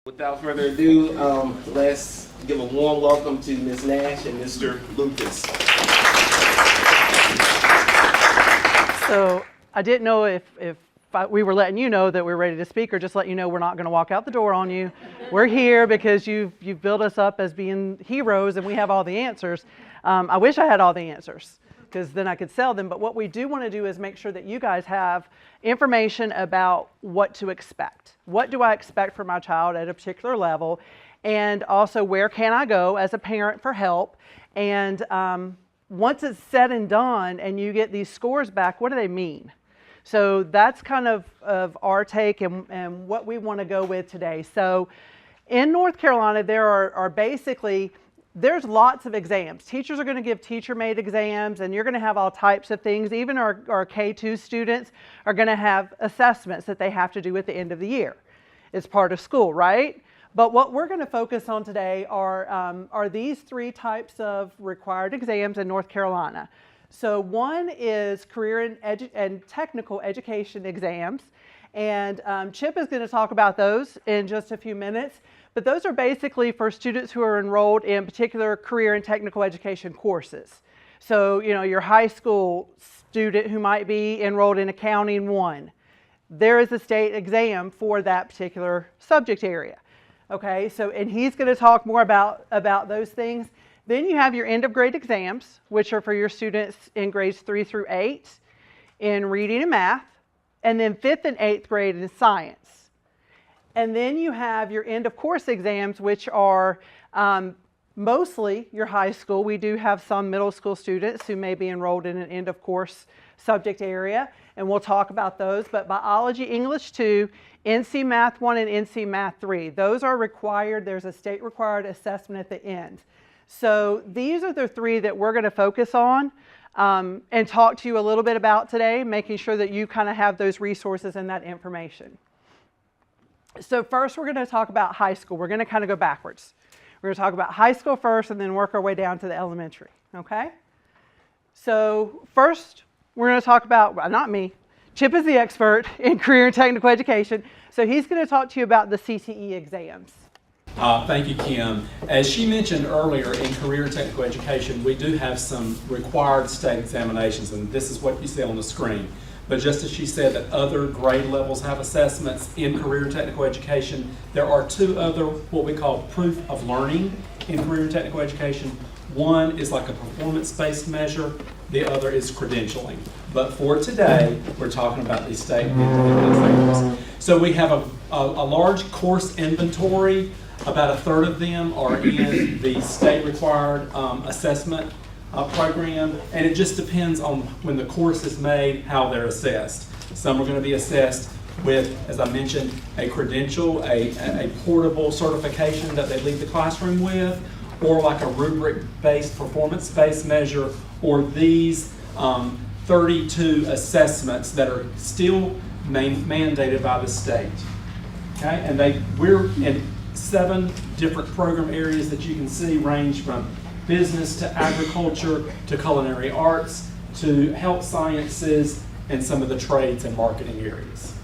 Without further ado, let's give a warm welcome to Ms. Nash and Mr. Lucas. So I didn't know if we were letting you know that we're ready to speak, or just let you know we're not going to walk out the door on you. We're here because you've built us up as being heroes and we have all the answers. I wish I had all the answers, because then I could sell them. But what we do want to do is make sure that you guys have information about what to expect. What do I expect for my child at a particular level? And also, where can I go as a parent for help? And once it's said and done and you get these scores back, what do they mean? So that's kind of our take and what we want to go with today. So in North Carolina, there are basically, there's lots of exams. Teachers are going to give teacher-made exams, and you're going to have all types of things. Even our K-2 students are going to have assessments that they have to do at the end of the year. It's part of school, right? But what we're going to focus on today are these three types of required exams in North Carolina. So one is career and technical education exams, and Chip is going to talk about those in just a few minutes. But those are basically for students who are enrolled in particular career and technical education courses. So, you know, your high school student who might be enrolled in Accounting 1, there is a state exam for that particular subject area. Okay, so, and he's going to talk more about those things. Then you have your end of grade exams, which are for your students in grades 3 through 8 in reading and math, and then 5th and 8th grade in science. And then you have your end of course exams, which are mostly your high school. We do have some middle school students who may be enrolled in an end of course subject area, and we'll talk about those. But biology, English 2, NC Math 1, and NC Math 3, those are required. There's a state required assessment at the end. So these are the three that we're going to focus on and talk to you a little bit about today, making sure that you kind of have those resources and that information. So first, we're going to talk about high school. We're going to kind of go backwards. We're going to talk about high school first and then work our way down to the elementary, okay? So first, we're going to talk about, well, not me, Chip is the expert in career and technical education, so he's going to talk to you about the CTE exams. Thank you, Kim. As she mentioned earlier, in career and technical education, we do have some required state examinations, and this is what you see on the screen. But just as she said that other grade levels have assessments in career and technical education, there are two other what we call proof of learning in career and technical education. One is like a performance-based measure, the other is credentialing. But for today, we're talking about these state exams. So we have a large course inventory. About a third of them are in the state required assessment program, and it just depends on when the course is made, how they're assessed. Some are going to be assessed with, as I mentioned, a credential, a portable certification that they leave the classroom with, or like a rubric-based, performance-based measure, or these 32 assessments that are still mandated by the state. Okay, and we're in 7 different program areas that you can see, range from business to agriculture to culinary arts to health sciences and some of the trades and marketing areas.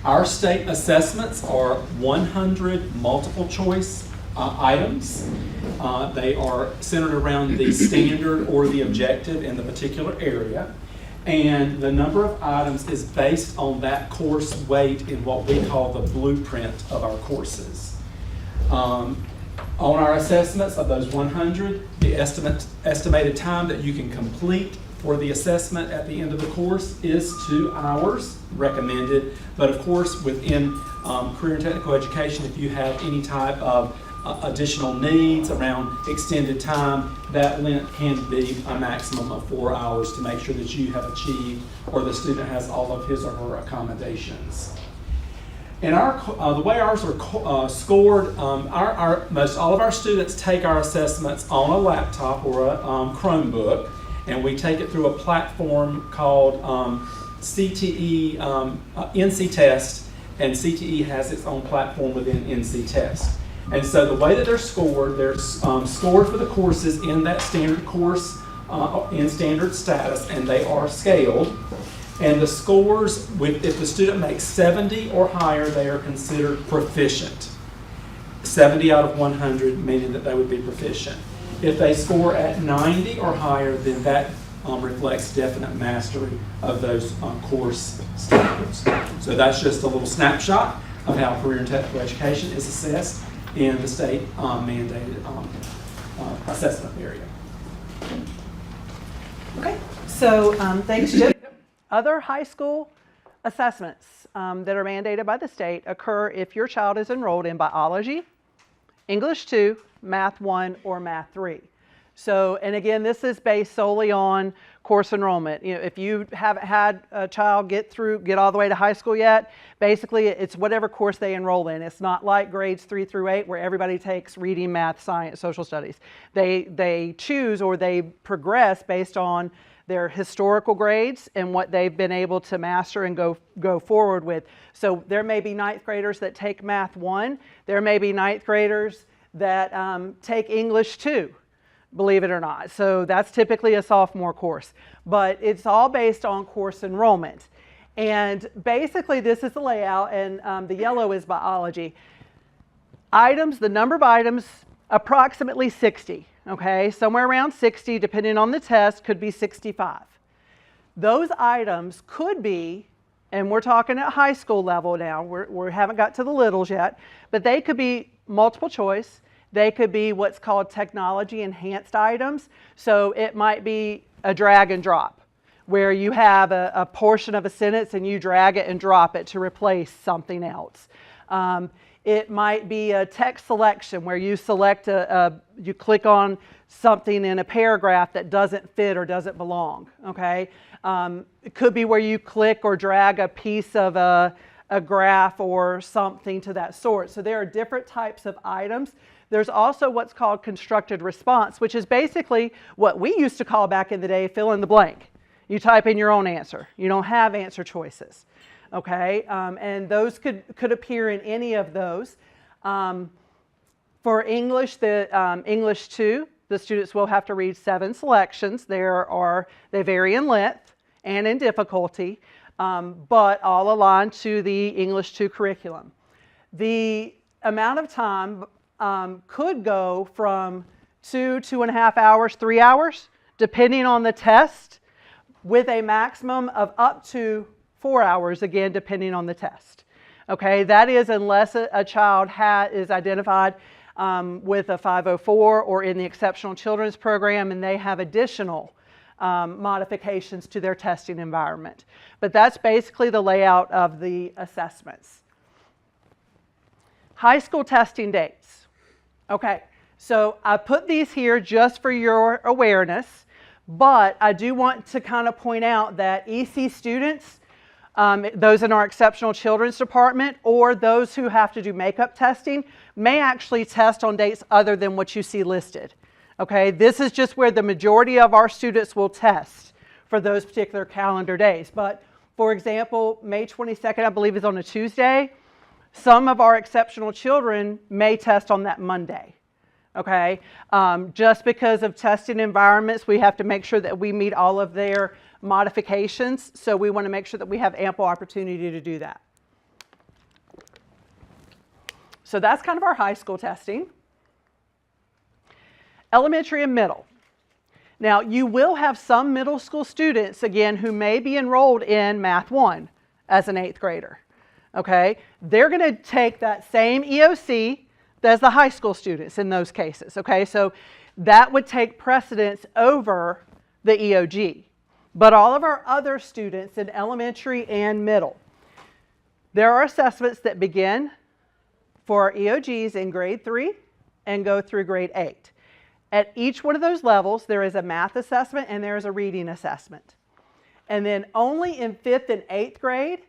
Our state assessments are 100 multiple choice items. They are centered around the standard or the objective in the particular area. And the number of items is based on that course weight in what we call the blueprint of our courses. On our assessments of those 100, the estimated time that you can complete for the assessment at the end of the course is 2 hours recommended. But of course, within career and technical education, if you have any type of additional needs around extended time, that length can be a maximum of 4 hours to make sure that you have achieved or the student has all of his or her accommodations. And the way ours are scored, most all of our students take our assessments on a laptop or a Chromebook, and we take it through a platform called CTE NC Test, and CTE has its own platform within NC Test. And so the way that they're scored for the courses in that standard course in standard status, and they are scaled. And the scores, if the student makes 70 or higher, they are considered proficient. 70 out of 100, meaning that they would be proficient. If they score at 90 or higher, then that reflects definite mastery of those course standards. So that's just a little snapshot of how career and technical education is assessed in the state mandated assessment area. Okay, so thanks, Jim. Other high school assessments that are mandated by the state occur if your child is enrolled in biology, English 2, Math 1, or Math 3. So, and again, this is based solely on course enrollment. You know, if you haven't had a child get all the way to high school yet, basically it's whatever course they enroll in. It's not like grades 3 through 8 where everybody takes reading, math, science, social studies. They choose or they progress based on their historical grades and what they've been able to master and go forward with. So there may be ninth graders that take Math 1. There may be ninth graders that take English 2. Believe it or not. So that's typically a sophomore course, but it's all based on course enrollment. And basically this is the layout, and the yellow is biology. Items, the number of items, approximately 60, okay? Somewhere around 60, depending on the test, could be 65. Those items could be, and we're talking at high school level now, we haven't got to the littles yet, but they could be multiple choice. They could be what's called technology enhanced items. So it might be a drag and drop, where you have a portion of a sentence and you drag it and drop it to replace something else. It might be a text selection, where you select you click on something in a paragraph that doesn't fit or doesn't belong, okay? It could be where you click or drag a piece of a graph or something to that sort. So there are different types of items. There's also what's called constructed response, which is basically what we used to call back in the day fill in the blank. You type in your own answer. You don't have answer choices, okay? And those could appear in any of those. For English, English 2, the students will have to read 7 selections. They vary in length and in difficulty, but all aligned to the English 2 curriculum. The amount of time could go from 2.5 hours, 3 hours, depending on the test, with a maximum of up to 4 hours, again, depending on the test. Okay, that is unless a child is identified with a 504 or in the Exceptional Children's Program and they have additional modifications to their testing environment. But that's basically the layout of the assessments. High school testing dates. Okay, so I put these here just for your awareness, but I do want to kind of point out that EC students, those in our Exceptional Children's Department, or those who have to do makeup testing, may actually test on dates other than what you see listed. Okay, this is just where the majority of our students will test for those particular calendar days. But for example, May 22nd, I believe, is on a Tuesday. Some of our exceptional children may test on that Monday, okay? Just because of testing environments, we have to make sure that we meet all of their modifications, so we want to make sure that we have ample opportunity to do that. So that's kind of our high school testing. Elementary and middle. Now, you will have some middle school students, again, who may be enrolled in Math 1 as an 8th grader. Okay, they're going to take that same EOC as the high school students in those cases. Okay, so that would take precedence over the EOG. But all of our other students in elementary and middle, there are assessments that begin for our EOGs in grade 3 and go through grade 8. At each one of those levels, there is a math assessment and there is a reading assessment. And then only in 5th and 8th grade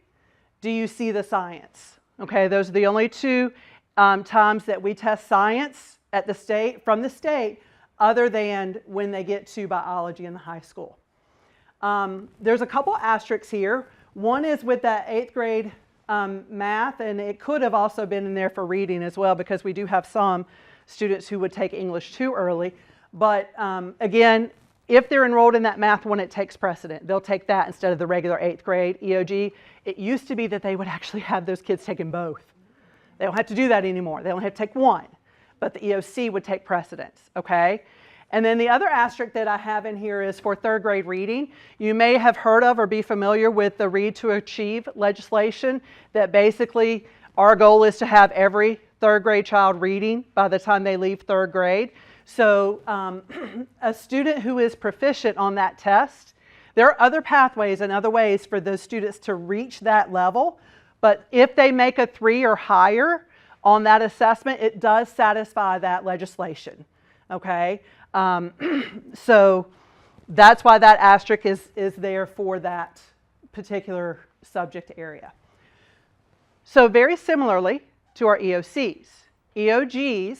do you see the science. Okay, those are the only two times that we test science at the state, from the state, other than when they get to biology in the high school. There's a couple asterisks here. One is with that 8th grade math, and it could have also been in there for reading as well, because we do have some students who would take English 2 early. But again, if they're enrolled in that math one, it takes precedent. They'll take that instead of the regular 8th grade EOG. It used to be that they would actually have those kids taking both. They don't have to do that anymore. They only have to take one, but the EOC would take precedence, okay? And then the other asterisk that I have in here is for 3rd grade reading. You may have heard of or be familiar with the Read to Achieve legislation that basically our goal is to have every 3rd grade child reading by the time they leave 3rd grade. So a student who is proficient on that test, there are other pathways and other ways for those students to reach that level, but if they make a 3 or higher on that assessment, it does satisfy that legislation, okay? So that's why that asterisk is there for that particular subject area. So very similarly to our EOCs, EOGs,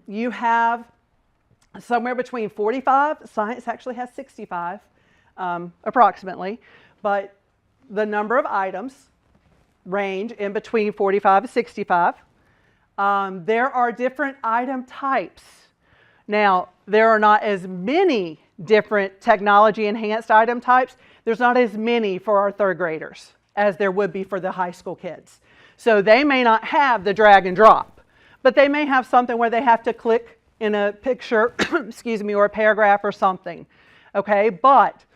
you have somewhere between 45, science actually has 65 approximately, but the number of items range in between 45 and 65. There are different item types. Now, there are not as many different technology enhanced item types. There's not as many for our 3rd graders as there would be for the high school kids. So they may not have the drag and drop, but they may have something where they have to click in a picture, excuse me, or a paragraph or something, okay? But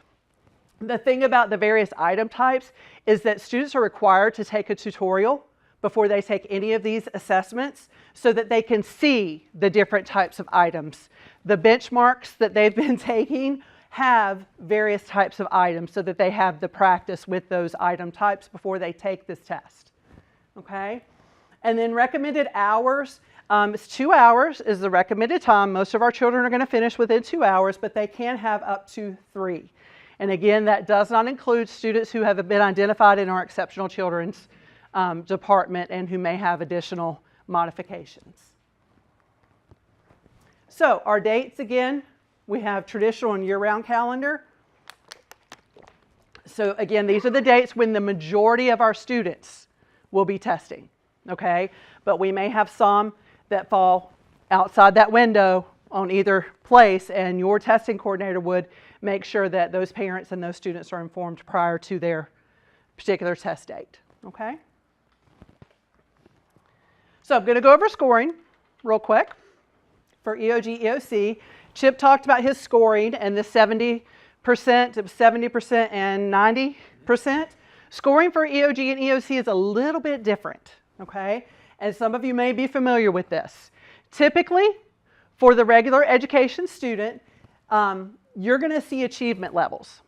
the thing about the various item types is that students are required to take a tutorial before they take any of these assessments so that they can see the different types of items. The benchmarks that they've been taking have various types of items so that they have the practice with those item types before they take this test, okay? And then recommended hours, it's 2 hours is the recommended time. Most of our children are going to finish within 2 hours, but they can have up to 3. And again, that does not include students who have been identified in our exceptional children's department and who may have additional modifications. So our dates again, we have traditional and year-round calendar. So again, these are the dates when the majority of our students will be testing, okay? But we may have some that fall outside that window on either place, and your testing coordinator would make sure that those parents and those students are informed prior to their particular test date, okay? So I'm going to go over scoring real quick for EOG, EOC. Chip talked about his scoring and the 70%, 70% and 90%. Scoring for EOG and EOC is a little bit different, okay? And some of you may be familiar with this. Typically, for the regular education student, you're going to see achievement levels.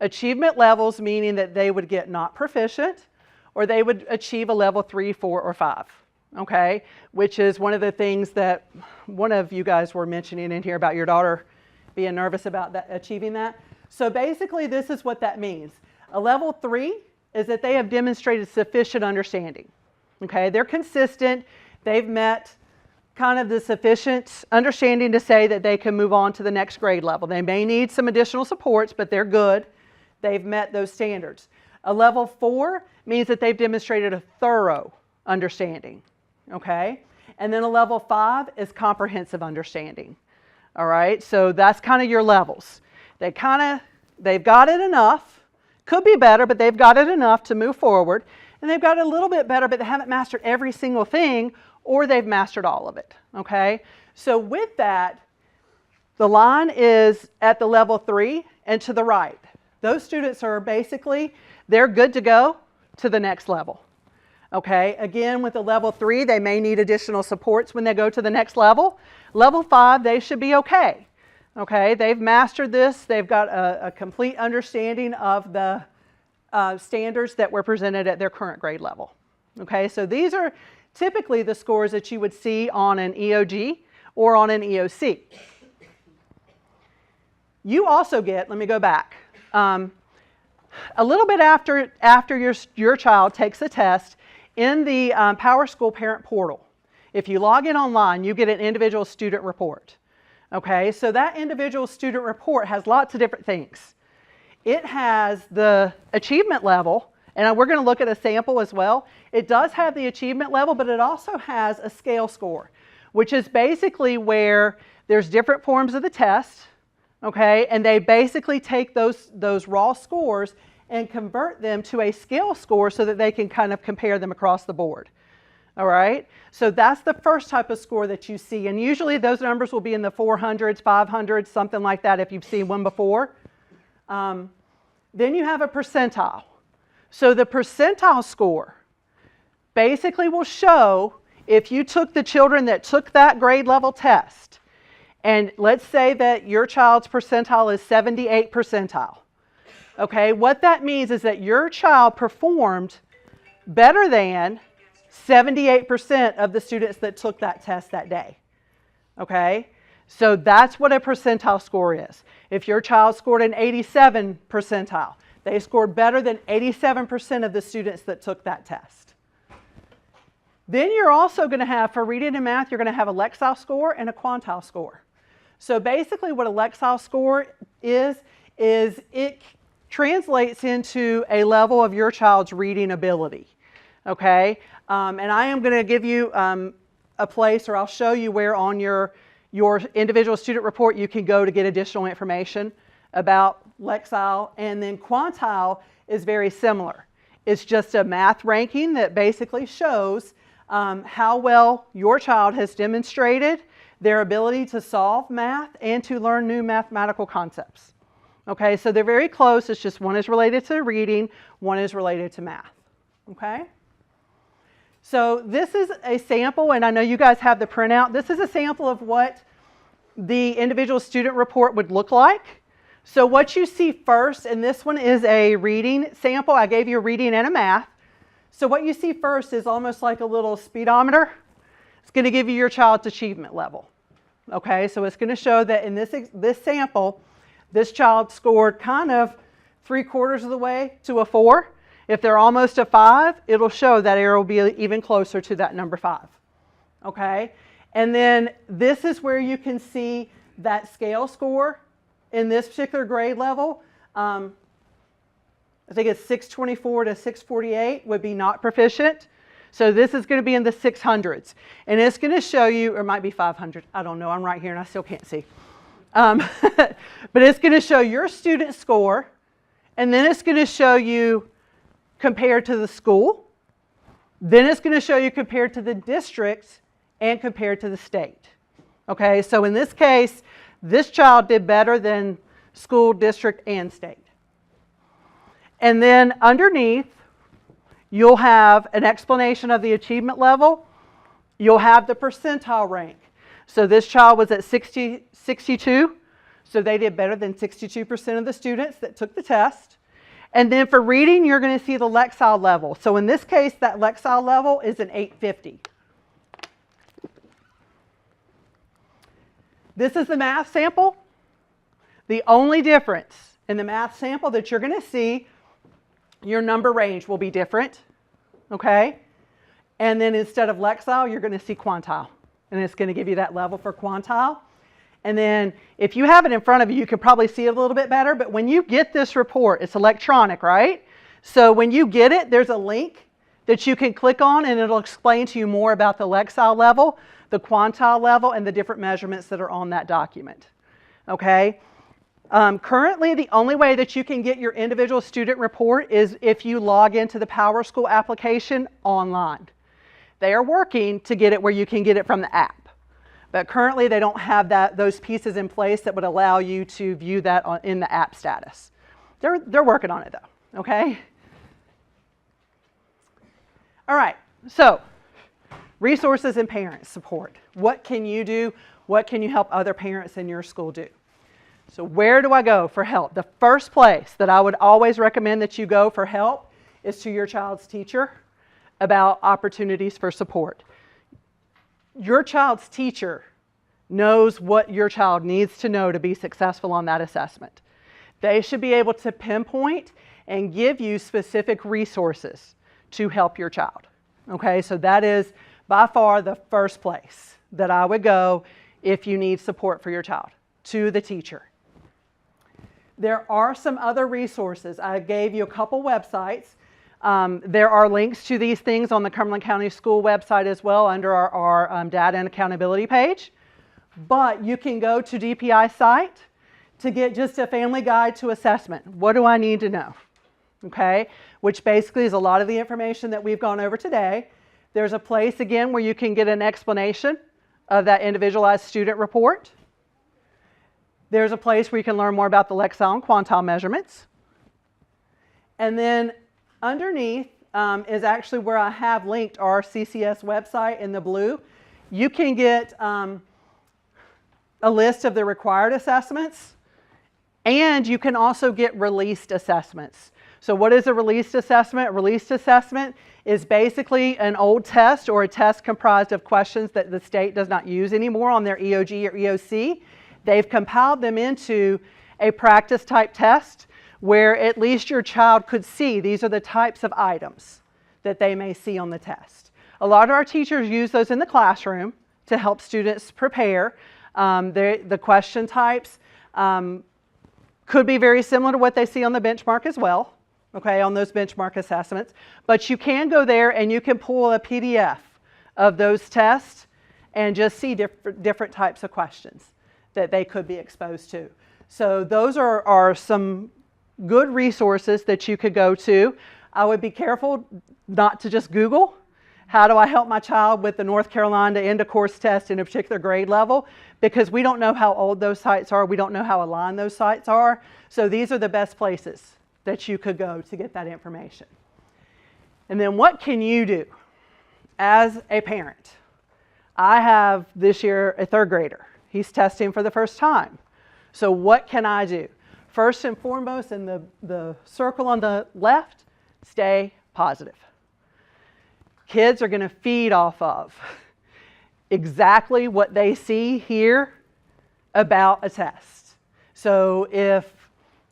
Achievement levels meaning that they would get not proficient or they would achieve a level 3, 4, or 5, okay? Which is one of the things that one of you guys were mentioning in here about your daughter being nervous about that, achieving that. So basically this is what that means. A level 3 is that they have demonstrated sufficient understanding, okay? They're consistent, they've met kind of the sufficient understanding to say that they can move on to the next grade level. They may need some additional supports, but they're good. They've met those standards. A level 4 means that they've demonstrated a thorough understanding, okay? And then a level 5 is comprehensive understanding, all right? So that's kind of your levels. They've got it enough, could be better, but they've got it enough to move forward. And they've got it a little bit better, but they haven't mastered every single thing, or they've mastered all of it, okay? So with that, the line is at the level 3 and to the right. Those students are basically, they're good to go to the next level, okay? Again, with the level 3, they may need additional supports when they go to the next level. Level 5, they should be okay, okay? They've mastered this. They've got a complete understanding of the standards that were presented at their current grade level, okay? So these are typically the scores that you would see on an EOG or on an EOC. You also get, let me go back, a little bit after your child takes the test, in the PowerSchool Parent Portal, if you log in online, you get an individual student report. Okay, so that individual student report has lots of different things. It has the achievement level, and we're going to look at a sample as well. It does have the achievement level, but it also has a scale score, which is basically where there's different forms of the test, okay, and they basically take those raw scores and convert them to a scale score so that they can kind of compare them across the board. All right, so that's the first type of score that you see, and usually those numbers will be in the 400s, 500s, something like that if you've seen one before. Then you have a percentile. So the percentile score basically will show if you took the children that took that grade level test, and let's say that your child's percentile is 78 percentile. Okay, what that means is that your child performed better than 78% of the students that took that test that day. Okay, so that's what a percentile score is. If your child scored an 87 percentile, they scored better than 87% of the students that took that test. Then you're also going to have, for reading and math, you're going to have a Lexile score and a quantile score. So basically what a Lexile score is it translates into a level of your child's reading ability. Okay, and I am going to give you a place, or I'll show you where on your individual student report you can go to get additional information about Lexile. And then quantile is very similar. It's just a math ranking that basically shows how well your child has demonstrated their ability to solve math and to learn new mathematical concepts. Okay, so they're very close. It's just one is related to reading, one is related to math. Okay? So this is a sample, and I know you guys have the printout. This is a sample of what the individual student report would look like. So what you see first, and this one is a reading sample. I gave you a reading and a math. So what you see first is almost like a little speedometer. It's going to give you your child's achievement level. Okay, so it's going to show that in this sample, this child scored kind of 3/4 of the way to a 4. If they're almost a 5, it'll show that arrow will be even closer to that number 5. Okay, and then this is where you can see that scale score in this particular grade level. I think it's 624 to 648 would be not proficient. So this is going to be in the 600s. And it's going to show you, or it might be 500. I don't know. I'm right here and I still can't see. But it's going to show your student score. And then it's going to show you compared to the school. Then it's going to show you compared to the district and compared to the state. Okay, so in this case, this child did better than school, district, and state. And then underneath, you'll have an explanation of the achievement level. You'll have the percentile rank. So this child was at 62, so they did better than 62% of the students that took the test. And then for reading, you're going to see the Lexile level. So in this case, that Lexile level is an 850. This is the math sample. The only difference in the math sample that you're going to see, your number range will be different, okay? And then instead of Lexile, you're going to see quantile. And it's going to give you that level for quantile. And then if you have it in front of you, you can probably see it a little bit better. But when you get this report, it's electronic, right? So when you get it, there's a link that you can click on, and it'll explain to you more about the Lexile level, the quantile level, and the different measurements that are on that document, okay? Currently, the only way that you can get your individual student report is if you log into the PowerSchool application online. They are working to get it where you can get it from the app. But currently, they don't have those pieces in place that would allow you to view that in the app status. They're working on it, though, okay? All right, so resources and parent support. What can you do? What can you help other parents in your school do? So where do I go for help? The first place that I would always recommend that you go for help is to your child's teacher about opportunities for support. Your child's teacher knows what your child needs to know to be successful on that assessment. They should be able to pinpoint and give you specific resources to help your child. Okay, so that is by far the first place that I would go if you need support for your child, to the teacher. There are some other resources. I gave you a couple websites. There are links to these things on the Cumberland County School website as well under our data and accountability page. but you can go to DPI site to get just a family guide to assessment. What do I need to know? Okay, which basically is a lot of the information that we've gone over today. There's a place again where you can get an explanation of that individualized student report. There's a place where you can learn more about the Lexile and quantile measurements. And then underneath is actually where I have linked our CCS website in the blue. You can get a list of the required assessments, and you can also get released assessments. So what is a released assessment? A released assessment is basically an old test or a test comprised of questions that the state does not use anymore on their EOG or EOC. They've compiled them into a practice type test where at least your child could see these are the types of items that they may see on the test. A lot of our teachers use those in the classroom to help students prepare. The question types could be very similar to what they see on the benchmark as well, okay, on those benchmark assessments. But you can go there and you can pull a PDF of those tests and just see different types of questions that they could be exposed to. So those are some good resources that you could go to. I would be careful not to just Google, how do I help my child with the North Carolina end of course test in a particular grade level? Because we don't know how old those sites are. We don't know how aligned those sites are. So these are the best places that you could go to get that information. And then what can you do as a parent? I have this year a third grader. He's testing for the first time. So what can I do? First and foremost, in the circle on the left, stay positive. Kids are going to feed off of exactly what they see here about a test. So if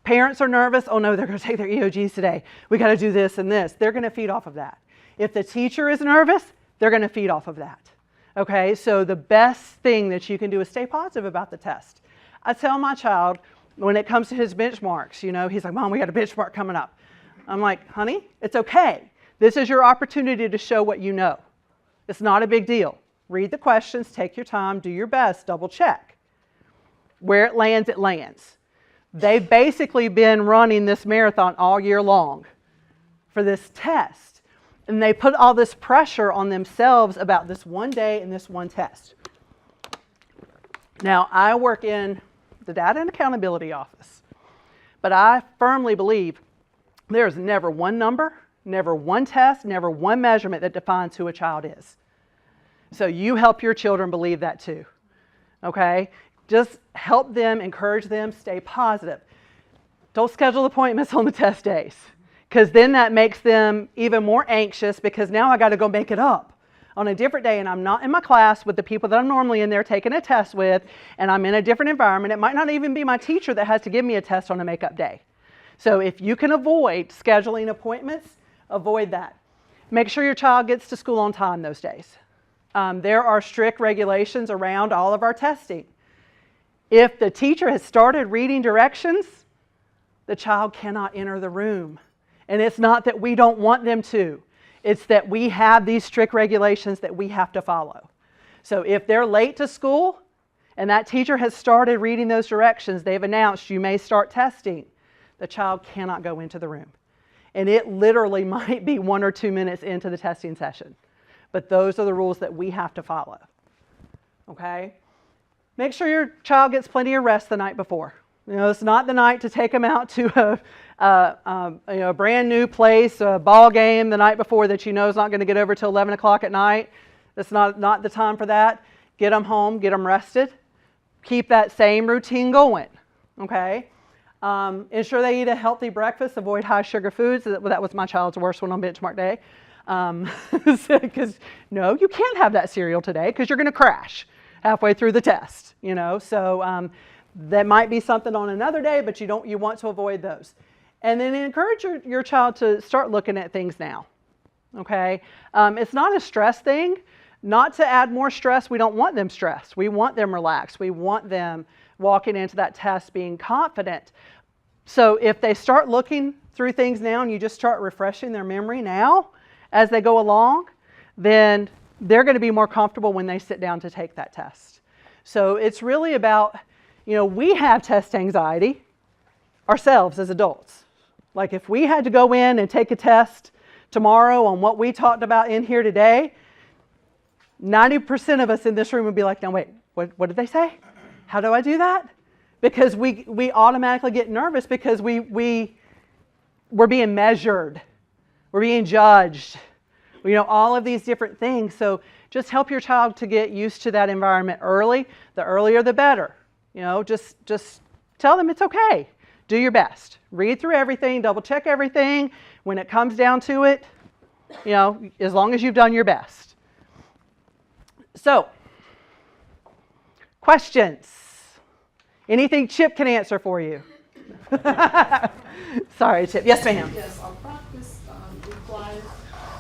parents are nervous, oh no, they're going to take their EOGs today. We got to do this and this. They're going to feed off of that. If the teacher is nervous, they're going to feed off of that. Okay, so the best thing that you can do is stay positive about the test. I tell my child, when it comes to his benchmarks, you know, he's like, Mom, we got a benchmark coming up. I'm like, honey, it's okay. This is your opportunity to show what you know. It's not a big deal. Read the questions, take your time, do your best, double check. Where it lands, it lands. They've basically been running this marathon all year long for this test. And they put all this pressure on themselves about this one day and this one test. Now, I work in the Data and Accountability Office, but I firmly believe there's never one number, never one test, never one measurement that defines who a child is. So you help your children believe that too, okay? Just help them, encourage them, stay positive. Don't schedule appointments on the test days, because then that makes them even more anxious because now I got to go make it up on a different day and I'm not in my class with the people that I'm normally in there taking a test with, and I'm in a different environment. It might not even be my teacher that has to give me a test on a makeup day. So if you can avoid scheduling appointments, avoid that. Make sure your child gets to school on time those days. There are strict regulations around all of our testing. If the teacher has started reading directions, the child cannot enter the room. And it's not that we don't want them to. It's that we have these strict regulations that we have to follow. So if they're late to school and that teacher has started reading those directions, they've announced you may start testing, the child cannot go into the room. And it literally might be 1 or 2 minutes into the testing session. But those are the rules that we have to follow. Okay? Make sure your child gets plenty of rest the night before. You know, it's not the night to take them out to a brand new place, a ball game the night before that you know is not going to get over till 11 o'clock at night. That's not the time for that. Get them home, get them rested. Keep that same routine going. Okay? Ensure they eat a healthy breakfast. Avoid high sugar foods. That was my child's worst one on benchmark day. Because no, you can't have that cereal today because you're going to crash halfway through the test. You know, so that might be something on another day, but you want to avoid those. And then encourage your child to start looking at things now. Okay, it's not a stress thing. Not to add more stress. We don't want them stressed. We want them relaxed. We want them walking into that test being confident. So if they start looking through things now and you just start refreshing their memory now as they go along, then they're going to be more comfortable when they sit down to take that test. So it's really about, we have test anxiety ourselves as adults. Like if we had to go in and take a test tomorrow on what we talked about in here today, 90% of us in this room would be like, no, wait, what did they say? How do I do that? Because we automatically get nervous because we're being measured. We're being judged. All of these different things. So just help your child to get used to that environment early. The earlier, the better. Just tell them it's okay. Do your best. Read through everything, double check everything. When it comes down to it, as long as you've done your best. So, questions? Anything Chip can answer for you? Sorry, Chip. Yes, ma'am. Yes, are practice required?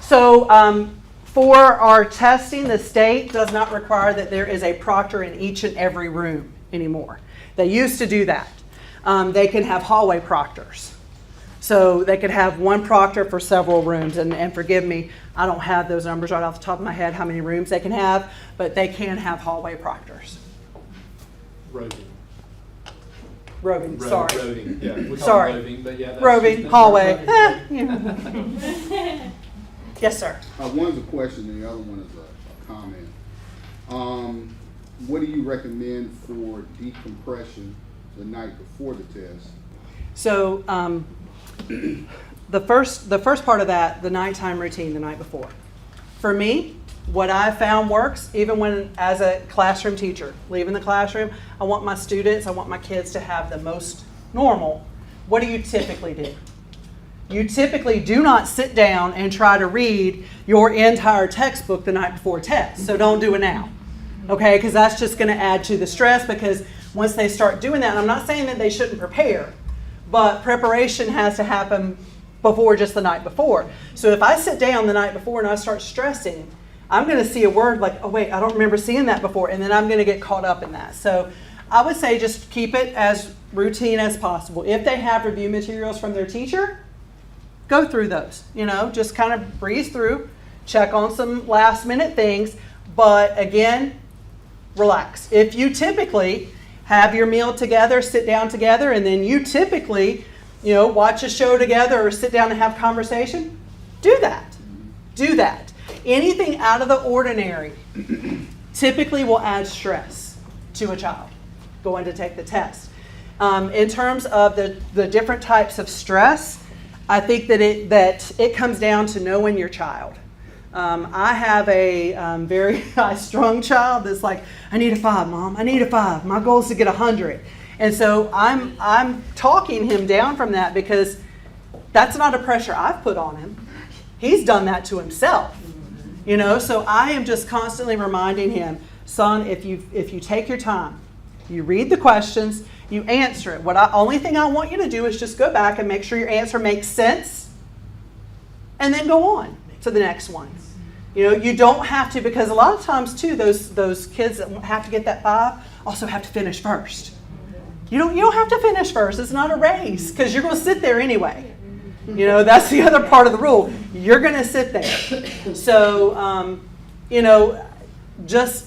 So, for our testing, the state does not require that there is a proctor in each and every room anymore. They used to do that. They can have hallway proctors. So they could have one proctor for several rooms. And forgive me, I don't have those numbers right off the top of my head, how many rooms they can have, but they can have hallway proctors. Roving, sorry. Roving, yeah. We call Sorry. it roving, but yeah. That's Roving, just- hallway. Yes, sir. One's a question and the other one is a comment. What do you recommend for decompression the night before the test? So the first part of that, the nighttime routine the night before. For me, what I found works, even when as a classroom teacher, leaving the classroom, I want my kids to have the most normal. What do you typically do? You typically do not sit down and try to read your entire textbook the night before test. So don't do it now. Okay, because that's just going to add to the stress, because once they start doing that, and I'm not saying that they shouldn't prepare, but preparation has to happen before just the night before. So if I sit down the night before and I start stressing, I'm going to see a word like, oh wait, I don't remember seeing that before, and then I'm going to get caught up in that. So I would say just keep it as routine as possible. If they have review materials from their teacher, go through those. Just kind of breeze through, check on some last minute things, but again, relax. If you typically have your meal together, sit down together, and then you typically, watch a show together or sit down and have conversation, do that. Do that. Anything out of the ordinary typically will add stress to a child going to take the test. In terms of the different types of stress, I think that it comes down to knowing your child. I have a very high-strung child that's like, I need a 5, Mom. I need a 5. My goal is to get 100. And so I'm talking him down from that, because that's not a pressure I've put on him. He's done that to himself. So I am just constantly reminding him, son, if you take your time, you read the questions, you answer it. Only thing I want you to do is just go back and make sure your answer makes sense, and then go on to the next one. You don't have to, because a lot of times too, those kids that have to get that 5 also have to finish first. You don't have to finish first. It's not a race, because you're going to sit there anyway. That's the other part of the rule. You're going to sit there. So, just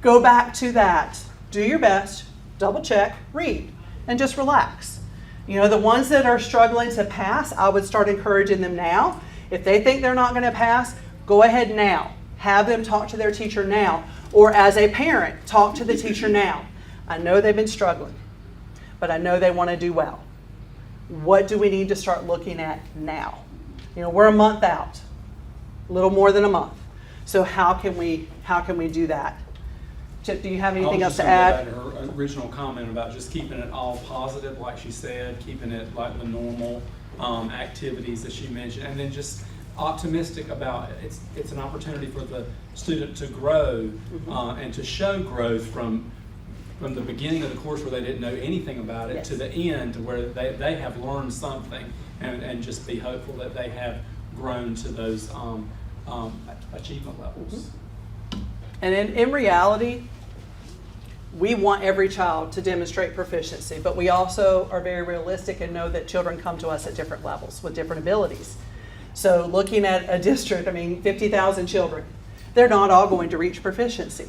go back to that. Do your best, double check, read, and just relax. The ones that are struggling to pass, I would start encouraging them now. If they think they're not going to pass, go ahead now. Have them talk to their teacher now. Or as a parent, talk to the teacher now. I know they've been struggling, but I know they want to do well. What do we need to start looking at now? We're a month out, a little more than a month. So how can we do that? Chip, do you have anything else to add? Go back to her original comment about just keeping it all positive, like she said, keeping it like the normal activities that she mentioned, and then just optimistic about it's an opportunity for the student to grow and to show growth from the beginning of the course where they didn't know anything about it, yes, to the end where they have learned something, and just be hopeful that they have grown to those achievement levels. And in reality, we want every child to demonstrate proficiency, but we also are very realistic and know that children come to us at different levels with different abilities. So looking at a district, 50,000 children, they're not all going to reach proficiency.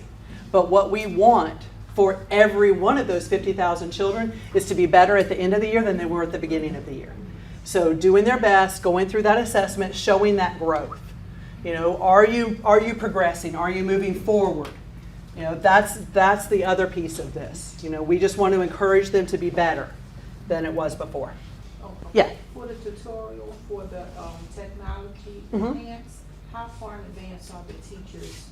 But what we want for every one of those 50,000 children is to be better at the end of the year than they were at the beginning of the year. So doing their best, going through that assessment, showing that growth. You know, are you progressing? Are you moving forward? You know, that's the other piece of this. You know, we just want to encourage them to be better than it was before. Okay. Yeah. For the tutorial for the technology Mhm. enhance, how far in advance are the teachers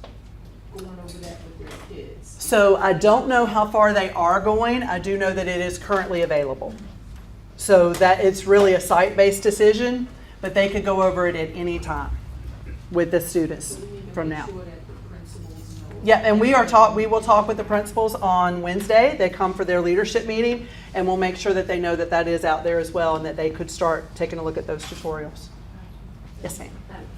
going over that with their kids? So I don't know how far they are going. I do know that it is currently available. So that it's really a site-based decision, but they could go over it at any time with the students So we need to from make now. sure that the principals know. Yeah, and we will talk with the principals on Wednesday. They come for their leadership meeting, and we'll make sure that they know that that is out there as well and that they could start taking a look at those tutorials. Yes, ma'am.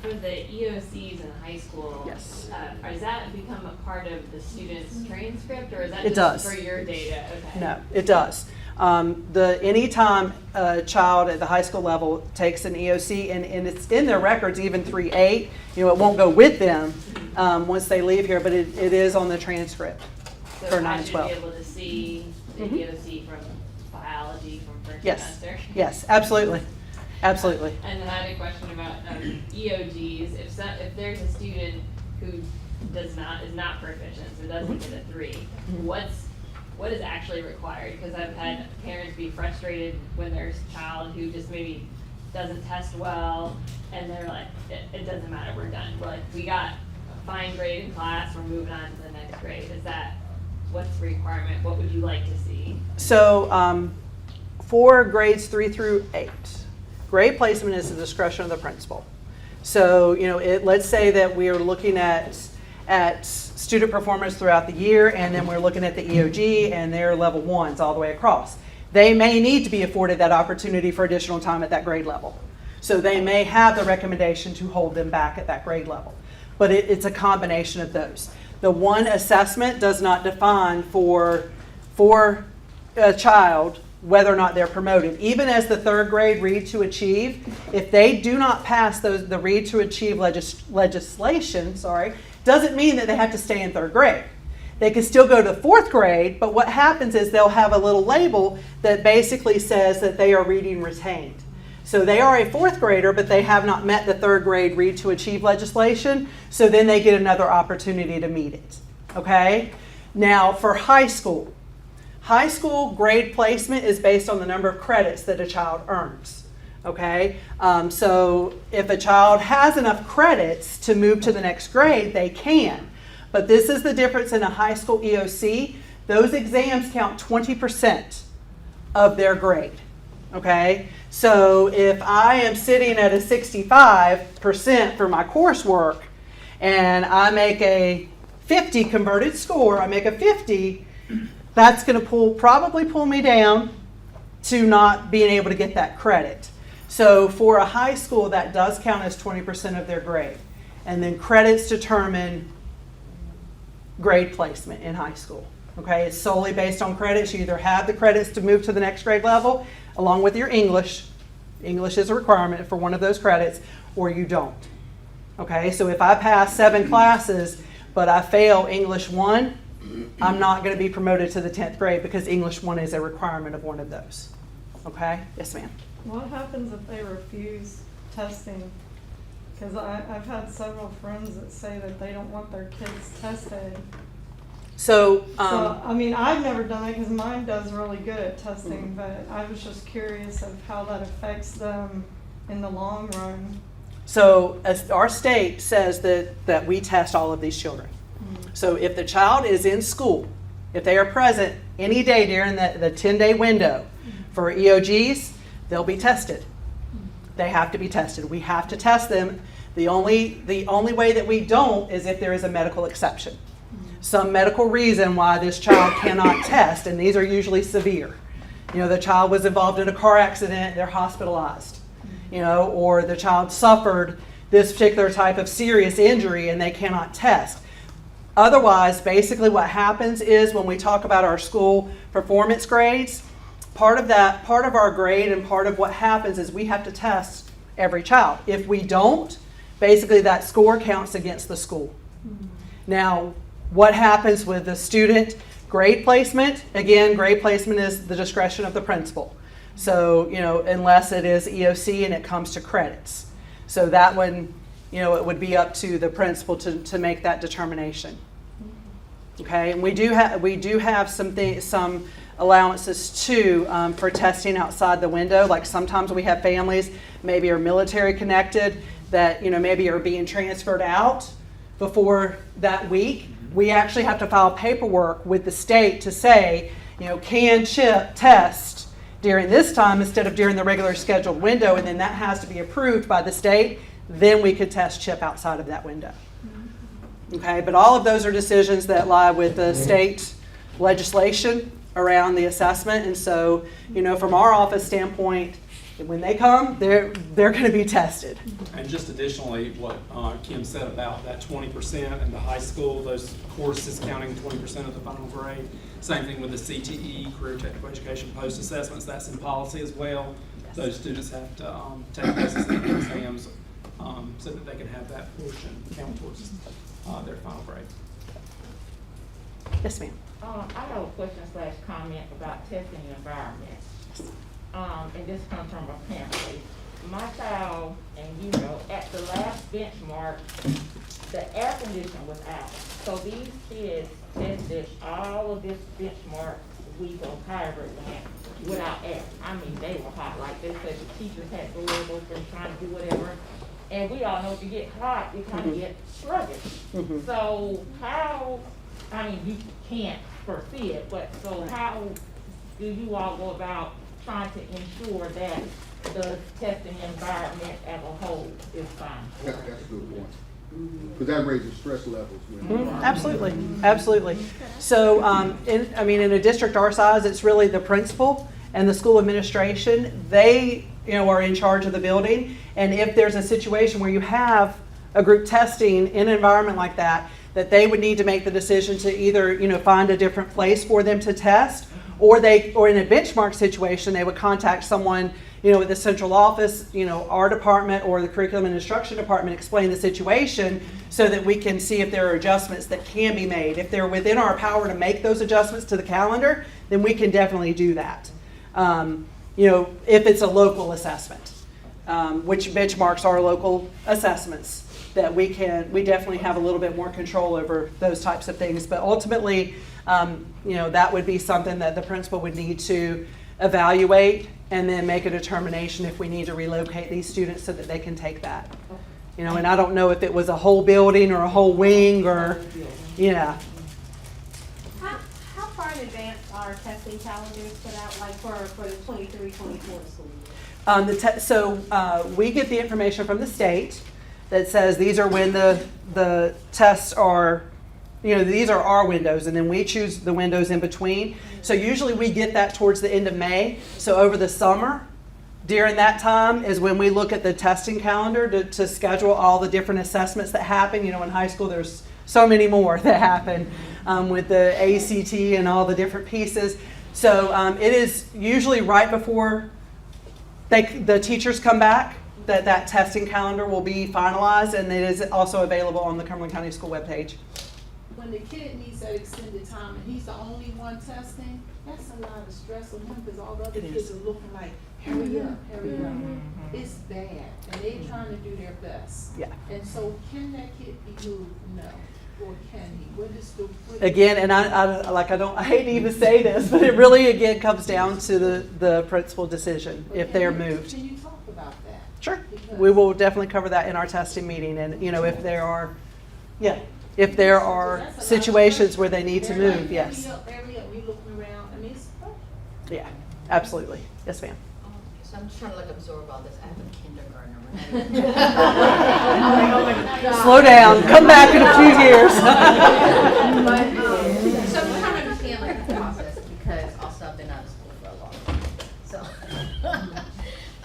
For the EOCs in high school, Yes. Does that become a part of the student's transcript, or is that It just does. for your data? Okay. No, it does. Anytime a child at the high school level takes an EOC, and it's in their records, even 3.8, you know, it won't go with them once they leave here, but it is on the transcript for So 9 I and should 12. be able to see the Mhm. EOC from biology from first Yes, semester? yes, absolutely, absolutely. And then I had a question about EOGs. If there's a student who is not proficient, so doesn't get a 3, what is actually required? Because I've had parents be frustrated when there's a child who just maybe doesn't test well, and they're like, it doesn't matter, we're done. We're like, we got a fine grade in class, we're moving on to the next grade. Is that what's the requirement? What would you like to see? So for grades 3 through 8, grade placement is the discretion of the principal. So, you know, let's say that we are looking at student performance throughout the year, and then we're looking at the EOG and their level 1s all the way across. They may need to be afforded that opportunity for additional time at that grade level. So they may have the recommendation to hold them back at that grade level. But it's a combination of those. The one assessment does not define for a child whether or not they're promoted. Even as the 3rd grade Read to Achieve, if they do not pass the Read to Achieve legislation, doesn't mean that they have to stay in 3rd grade. They can still go to 4th grade, but what happens is they'll have a little label that basically says that they are reading retained. So they are a 4th grader, but they have not met the 3rd grade Read to Achieve legislation, so then they get another opportunity to meet it. Okay? Now for high school grade placement is based on the number of credits that a child earns. Okay? So if a child has enough credits to move to the next grade, they can. But this is the difference in a high school EOC. Those exams count 20% of their grade. Okay? So if I am sitting at a 65% for my coursework and I make a 50 converted score, I make a 50, that's going to probably pull me down to not being able to get that credit. So for a high school, that does count as 20% of their grade. And then credits determine grade placement in high school. Okay, it's solely based on credits. You either have the credits to move to the next grade level, along with your English. English is a requirement for one of those credits, or you don't. Okay, so if I pass 7 classes, but I fail English 1, I'm not going to be promoted to the 10th grade because English 1 is a requirement of one of those. Okay, yes ma'am. What happens if they refuse testing? Because I've had several friends that say that they don't want their kids tested. So, I mean, I've never done it because mine does really good at testing, but I was just curious of how that affects them in the long run. So as our state says that we test all of these children. So if the child is in school, if they are present any day during the 10-day window for EOGs, they'll be tested. They have to be tested. We have to test them. The only way that we don't is if there is a medical exception. Some medical reason why this child cannot test, and these are usually severe. You know, the child was involved in a car accident, they're hospitalized. You know, or the child suffered this particular type of serious injury and they cannot test. Otherwise, basically what happens is when we talk about our school performance grades, part of our grade and part of what happens is we have to test every child. If we don't, basically that score counts against the school. Now, what happens with the student grade placement. Again, grade placement is the discretion of the principal. So, unless it is EOC and it comes to credits. So that one, it would be up to the principal to make that determination. Okay, and we do have some allowances too for testing outside the window. Like sometimes we have families maybe are military connected that maybe are being transferred out before that week. We actually have to file paperwork with the state to say, can Chip test during this time instead of during the regular scheduled window, and then that has to be approved by the state. Then we could test Chip outside of that window. Okay, but all of those are decisions that lie with the state legislation around the assessment. And so, from our office standpoint, when they come, they're going to be tested. And just additionally, what Kim said about that 20% in the high school, those courses counting 20% of the final grade. Same thing with the CTE, Career Technical Education Post-Assessments, that's in policy as well. Yes. Those Those students have to take SSE exams so that they can have that portion count towards their final grade. Yes, ma'am. I have a question / comment about testing environment. And this comes from a family. My child, and at the last benchmark, the air conditioner was out. So these kids tested all of this benchmark week or however it went without air. I mean, they were hot. Like they said, the teachers had doors open trying to do whatever. And we all know if you get hot, you kind of get sluggish. So you can't foresee it, but so how do you all go about trying to ensure that the testing environment as a whole is fine? That's a good point. Because that raises stress levels. Absolutely. So, in a district our size, it's really the principal and the school administration. They, are in charge of the building. And if there's a situation where you have a group testing in an environment like that they would need to make the decision to either, find a different place for them to test, or in a benchmark situation, they would contact someone, at the central office, our department or the curriculum and instruction department, explain the situation so that we can see if there are adjustments that can be made. If they're within our power to make those adjustments to the calendar, then we can definitely do that. If it's a local assessment, which benchmarks are local assessments, that we definitely have a little bit more control over those types of things. But ultimately, that would be something that the principal would need to evaluate and then make a determination if we need to relocate these students so that they can take that. And I don't know if it was a whole building or a whole wing or, How far in advance are testing calendars put out, like for the 23-24 school year? We get the information from the state that says these are when the tests are, these are our windows, and then we choose the windows in between. So usually we get that towards the end of May. So over the summer, during that time is when we look at the testing calendar to schedule all the different assessments that happen. In high school there's so many more that happen with the ACT and all the different pieces. So it is usually right before the teachers come back that testing calendar will be finalized, and it is also available on the Cumberland County School webpage. When the kid needs that extended time and he's the only one testing, that's a lot of stress on him because all the other kids are looking like, hurry up, hurry up. It's bad, and they're trying to do their best. Yeah. And so can that kid be moved? No. Or can he? Again, and I hate to even say this, but it really again comes down to the principal decision if they're moved. Can you talk about that? Sure. We will definitely cover that in our testing meeting, and if there are situations where they need to move, yes. Hurry up, we looking around. I mean, it's Yeah, absolutely. Yes, ma'am. So I'm just trying to absorb all this. I have a kindergartner. Slow down. Come back in a few years. So I'm trying to understand the process because also I've been out of school for a long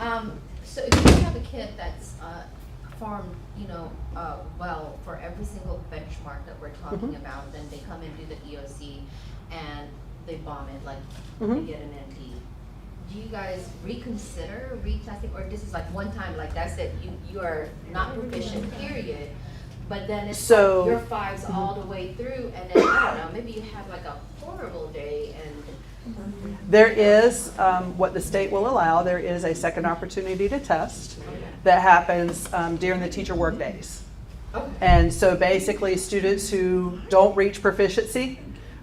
time. So if you have a kid that's performed, well for every single benchmark that we're talking about, then they come and do the EOC and they bomb it, like they get an NT. Do you guys reconsider retesting, or this is like one time, like that's it, you are not proficient, period, but then it's So- like your 5s all the way through, and then, I don't know, maybe you have like a horrible day and. There is, what the state will allow, there is a second opportunity to test that happens during the teacher work days. Okay. And so basically, students who don't reach proficiency,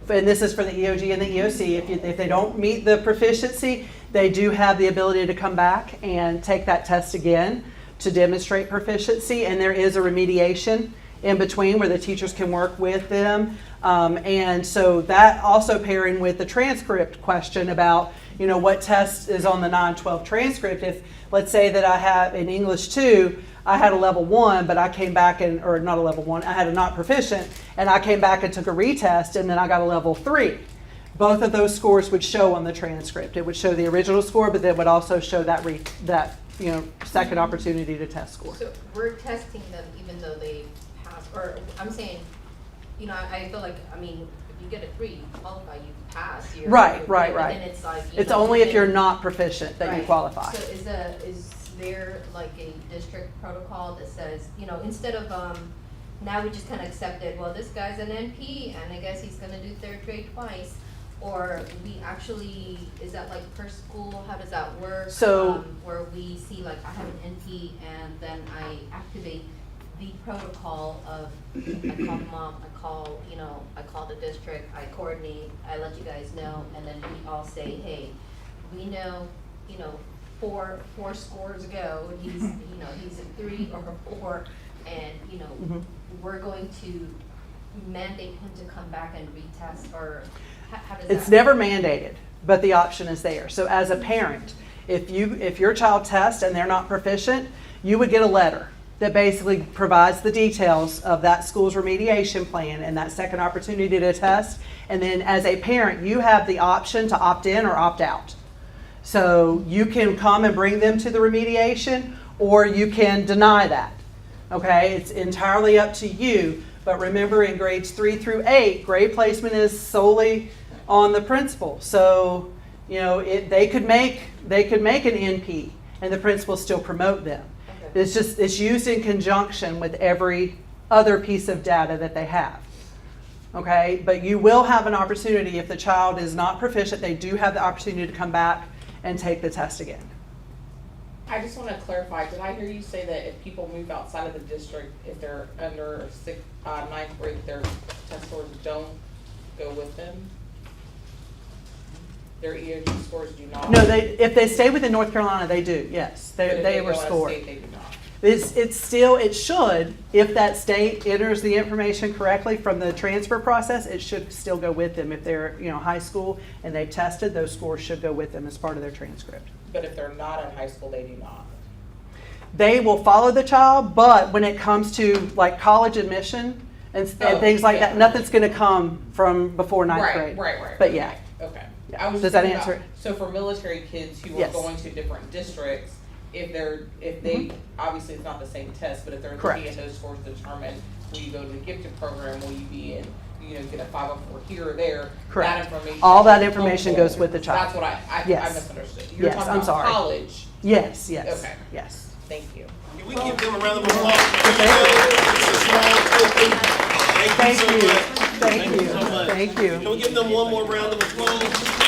and this is for the EOG and the EOC, if they don't meet the proficiency, they do have the ability to come back and take that test again to demonstrate proficiency, and there is a remediation in between where the teachers can work with them. And so that also pairing with the transcript question about, what test is on the 9-12 transcript. If, let's say that I have in English 2, I had a level 1, but I came back or not a level 1, I had a not proficient, and I came back and took a retest, and then I got a level 3. Both of those scores would show on the transcript. It would show the original score, but then would also show that second opportunity to test score. So we're testing them even though they pass, or I'm saying, I feel like, if you get a 3, you qualify, you pass. Right. But then it's like. It's only if you're not proficient that you Right. qualify. So is there like a district protocol that says, instead of, now we just kind of accepted, well, this guy's an NP and I guess he's gonna do 3rd grade twice? Or we actually, is that like per school, how does that work? So- Where we see like, I have an NP and then I activate the protocol of, I call mom, I call the district, I coordinate, I let you guys know, and then we all say, hey, we know, 4 scores ago, he's a 3 or a 4, and, we're going to mandate him to come back and retest, or how does that? It's never mandated, but the option is there. So as a parent, if your child tests and they're not proficient, you would get a letter that basically provides the details of that school's remediation plan and that second opportunity to test. And then as a parent, you have the option to opt in or opt out. So you can come and bring them to the remediation, or you can deny that. Okay, it's entirely up to you. But remember, in grades 3 through 8, grade placement is solely on the principal. So, they could make an NP, and the principal still promote them. Okay. It's used in conjunction with every other piece of data that they have. Okay, but you will have an opportunity if the child is not proficient. They do have the opportunity to come back and take the test again. I just want to clarify, did I hear you say that if people move outside of the district, if they're under 9th grade, their test scores don't go with them? Their EOG scores do not? No, if they stay within North Carolina, they do, yes. But if They go were out of scored. state, they do not. It should, if that state enters the information correctly from the transfer process, it should still go with them. If they're, high school and they've tested, those scores should go with them as part of their transcript. But if they're not in high school, they do not. They will follow the child, but when it comes to like college admission and things like that, nothing's going to come from before 9th grade. Right. But yeah. Okay. Yeah. I was Does just that thinking answer about- it? So for military kids who are Yes. going to different districts, if they obviously it's not the same test, but if they're Correct. looking at those scores to determine will you go to the gifted program, will you be in, get a 504 here or there? Correct. That information. All that is information helpful. goes with the child. That's what I Yes. misunderstood. You're Yes, talking I'm about sorry. college. Yes. Okay. Yes. Thank you. Can we give them a round of applause? Thank you. Thank you so much. Thank you. Can we give them one more round of applause?